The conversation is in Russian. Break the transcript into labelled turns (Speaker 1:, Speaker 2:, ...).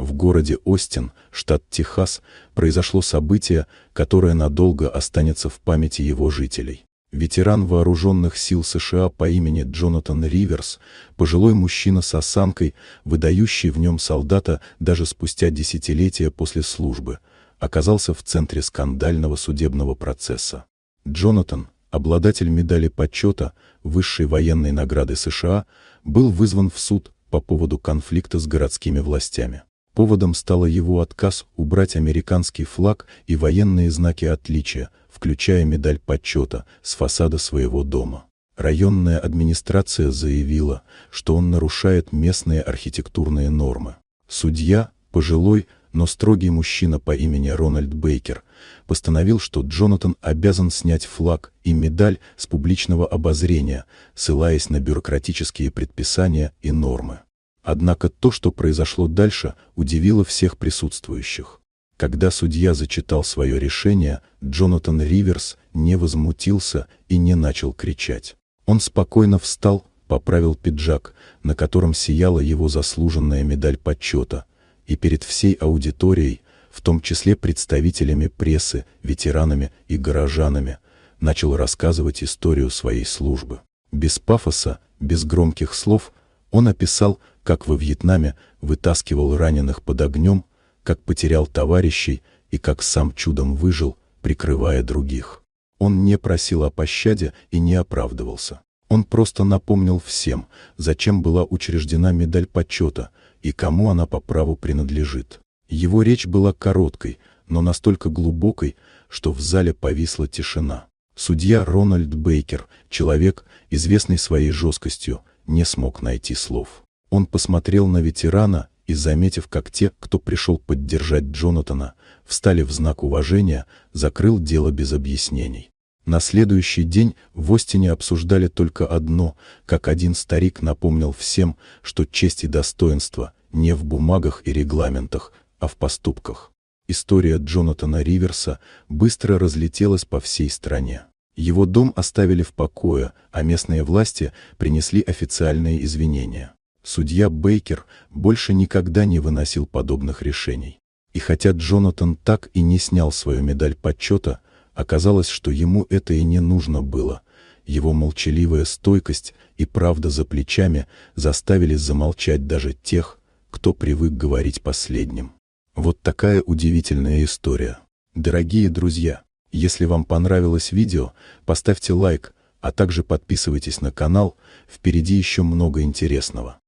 Speaker 1: В городе Остин, штат Техас, произошло событие, которое надолго останется в памяти его жителей. Ветеран вооруженных сил США по имени Джонатан Риверс, пожилой мужчина с осанкой, выдающий в нем солдата даже спустя десятилетия после службы, оказался в центре скандального судебного процесса. Джонатан, обладатель медали почета высшей военной награды США, был вызван в суд по поводу конфликта с городскими властями. Поводом стал его отказ убрать американский флаг и военные знаки отличия, включая медаль почета, с фасада своего дома. Районная администрация заявила, что он нарушает местные архитектурные нормы. Судья, пожилой, но строгий мужчина по имени Рональд Бейкер, постановил, что Джонатан обязан снять флаг и медаль с публичного обозрения, ссылаясь на бюрократические предписания и нормы. Однако то, что произошло дальше, удивило всех присутствующих. Когда судья зачитал свое решение, Джонатан Риверс не возмутился и не начал кричать. Он спокойно встал, поправил пиджак, на котором сияла его заслуженная медаль почета, и перед всей аудиторией, в том числе представителями прессы, ветеранами и горожанами, начал рассказывать историю своей службы. Без пафоса, без громких слов он описал, как во Вьетнаме вытаскивал раненых под огнем, как потерял товарищей и как сам чудом выжил, прикрывая других. Он не просил о пощаде и не оправдывался. Он просто напомнил всем, зачем была учреждена медаль почета и кому она по праву принадлежит. Его речь была короткой, но настолько глубокой, что в зале повисла тишина. Судья Рональд Бейкер, человек, известный своей жесткостью, не смог найти слов. Он посмотрел на ветерана и, заметив, как те, кто пришел поддержать Джонатана, встали в знак уважения, закрыл дело без объяснений. На следующий день в Остине обсуждали только одно, как один старик напомнил всем, что честь и достоинство не в бумагах и регламентах, а в поступках. История Джонатана Риверса быстро разлетелась по всей стране. Его дом оставили в покое, а местные власти принесли официальные извинения. Судья Бейкер больше никогда не выносил подобных решений. И хотя Джонатан так и не снял свою медаль почета, оказалось, что ему это и не нужно было. Его молчаливая стойкость и правда за плечами заставили замолчать даже тех, кто привык говорить последним. Вот такая удивительная история. Дорогие друзья, если вам понравилось видео, поставьте лайк, а также подписывайтесь на канал, впереди еще много интересного.